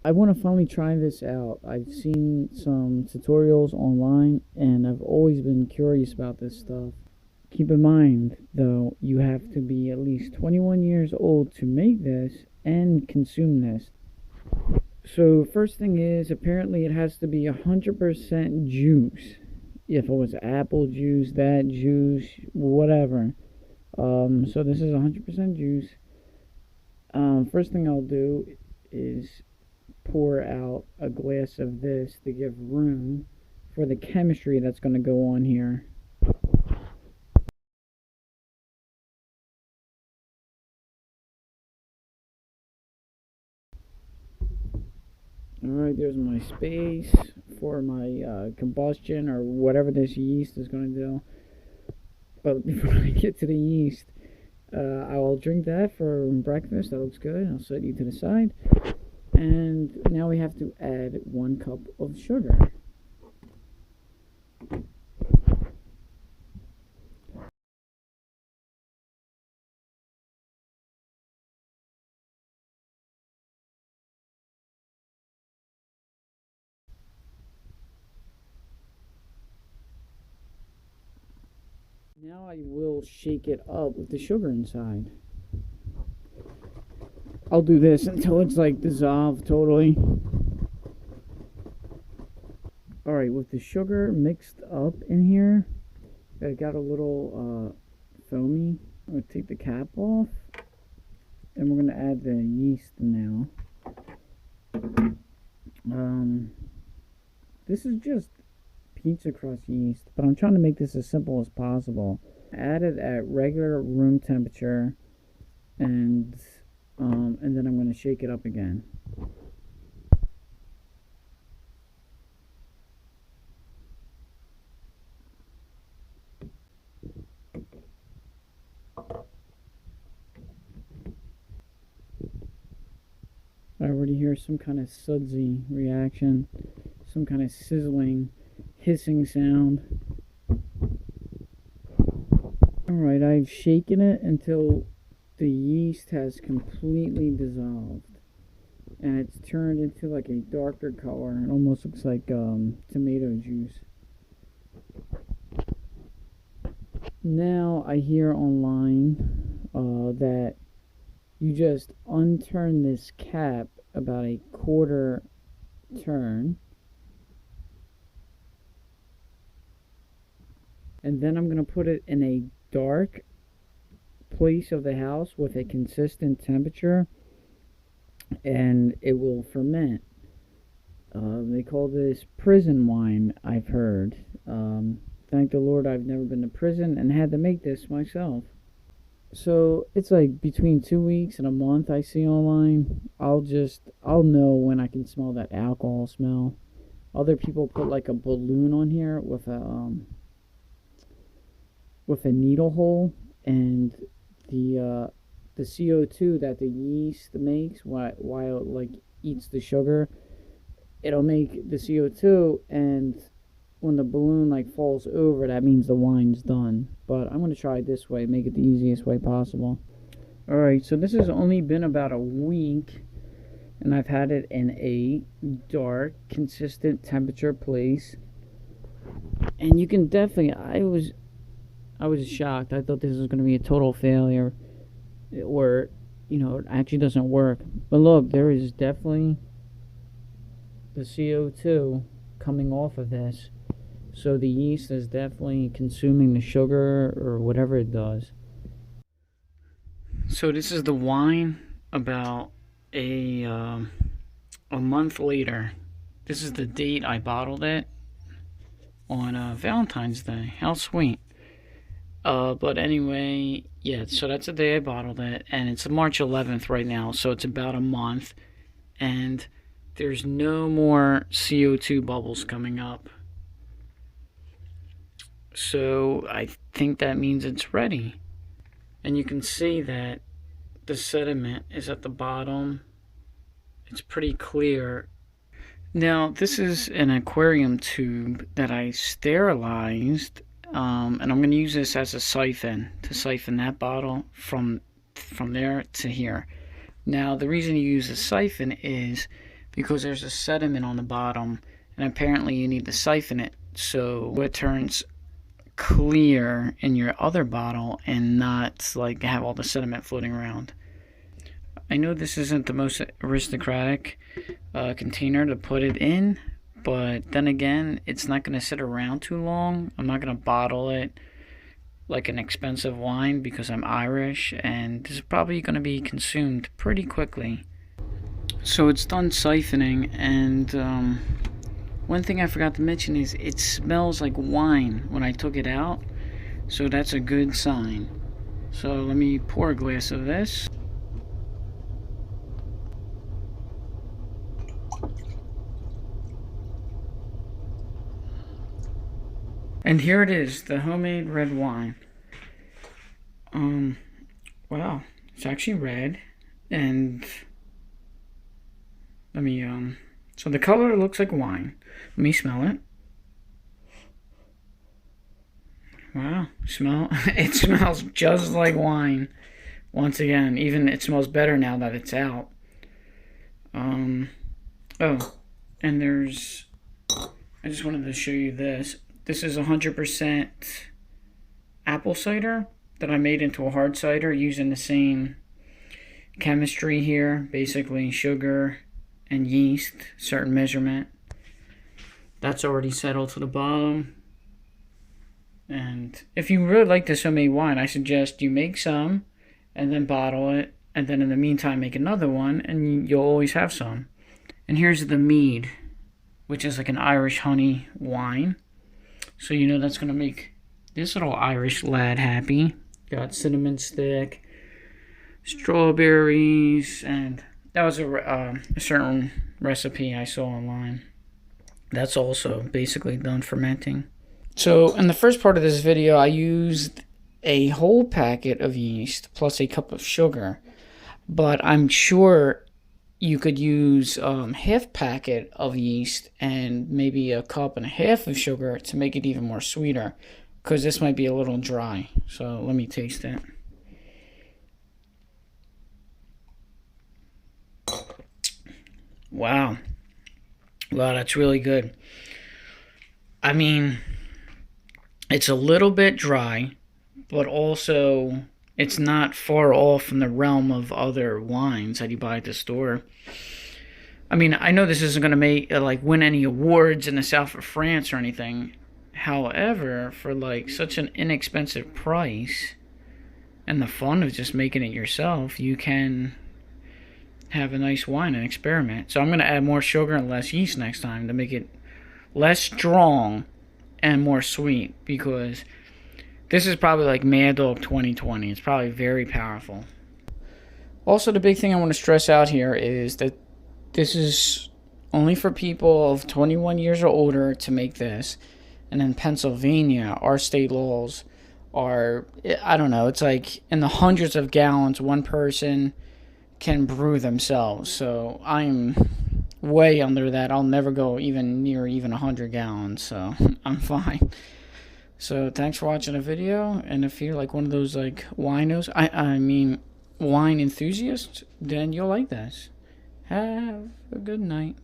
I want to finally try this out. I've seen some tutorials online and I've always been curious about this stuff. Keep in mind, though, you have to be at least 21 years old to make this and consume this. So, first thing is, apparently it has to be 100% juice. If it was apple juice, that juice, whatever. So this is 100% juice. First thing I'll do is pour out a glass of this to give room for the chemistry that's going to go on here. Alright, there's my space for my combustion or whatever this yeast is going to do. But before I get to the yeast, I will drink that for breakfast. That looks good. I'll set you to the side. And now we have to add 1 cup of sugar. Now I will shake it up with the sugar inside. I'll do this until it's like dissolved totally. Alright, with the sugar mixed up in here, it got a little foamy. I'm going to take the cap off and we're going to add the yeast now. This is just pizza crust yeast, but I'm trying to make this as simple as possible. Add it at regular room temperature, and then I'm going to shake it up again. I already hear some kind of sudsy reaction, some kind of sizzling, hissing sound. Alright, I've shaken it until the yeast has completely dissolved. And it's turned into like a darker color. It almost looks like tomato juice. Now I hear online that you just unturn this cap about a quarter turn. And then I'm going to put it in a dark place of the house with a consistent temperature, and it will ferment. They call this prison wine, I've heard. Thank the Lord I've never been to prison and had to make this myself. So it's like between 2 weeks and a month I see online. I'll know when I can smell that alcohol smell. Other people put like a balloon on here with a needle hole, and the CO2 that the yeast makes while it like eats the sugar, it'll make the CO2, and when the balloon like falls over, that means the wine's done. But I'm going to try it this way, make it the easiest way possible. Alright, so this has only been about a week, and I've had it in a dark, consistent temperature place. And you can definitely, I was shocked. I thought this was going to be a total failure, or, it actually doesn't work. But look, there is definitely the CO2 coming off of this. So the yeast is definitely consuming the sugar or whatever it does. So this is the wine about a month later. This is the date I bottled it, on Valentine's Day. How sweet. But anyway, yeah, so that's the day I bottled it, and it's March 11th right now, so it's about a month, and there's no more CO2 bubbles coming up. So I think that means it's ready. And you can see that the sediment is at the bottom. It's pretty clear. Now, this is an aquarium tube that I sterilized, and I'm going to use this as a siphon to siphon that bottle from there to here. Now, the reason you use a siphon is because there's a sediment on the bottom, and apparently you need to siphon it so it turns clear in your other bottle and not like have all the sediment floating around. I know this isn't the most aristocratic container to put it in, but then again, it's not going to sit around too long. I'm not going to bottle it like an expensive wine because I'm Irish, and this is probably going to be consumed pretty quickly. So it's done siphoning, and one thing I forgot to mention is it smells like wine when I took it out, so that's a good sign. So let me pour a glass of this. And here it is, the homemade red wine. Wow, it's actually red, and let me, so the color looks like wine. Let me smell it. Wow, it smells just like wine. Once again, even it smells better now that it's out. Oh, and I just wanted to show you this. This is 100% apple cider that I made into a hard cider using the same chemistry here, basically sugar and yeast, certain measurement. That's already settled to the bottom. And if you really like this homemade wine, I suggest you make some and then bottle it, and then in the meantime make another one, and you'll always have some. And here's the mead, which is like an Irish honey wine. So you know that's going to make this little Irish lad happy. Got cinnamon stick, strawberries, and that was a certain recipe I saw online. That's also basically done fermenting. So in the first part of this video, I used a whole packet of yeast plus a cup of sugar. But I'm sure you could use half packet of yeast and maybe a cup and a half of sugar to make it even more sweeter, because this might be a little dry. So let me taste it. Wow, that's really good. I mean, it's a little bit dry, but also it's not far off from the realm of other wines that you buy at the store. I mean, I know this isn't going to make win any awards in the south of France or anything. However, for like such an inexpensive price and the fun of just making it yourself, you can have a nice wine and experiment. So I'm going to add more sugar and less yeast next time to make it less strong and more sweet, because this is probably like Mad Dog 2020. It's probably very powerful. Also, the big thing I want to stress out here is that this is only for people of 21 years or older to make this. And in Pennsylvania, our state laws are, I don't know, it's like in the hundreds of gallons one person can brew themselves. So I'm way under that. I'll never go even near 100 gallons, so I'm fine. So thanks for watching the video, and if you're like one of those like winos, I mean wine enthusiasts, then you'll like this. Have a good night.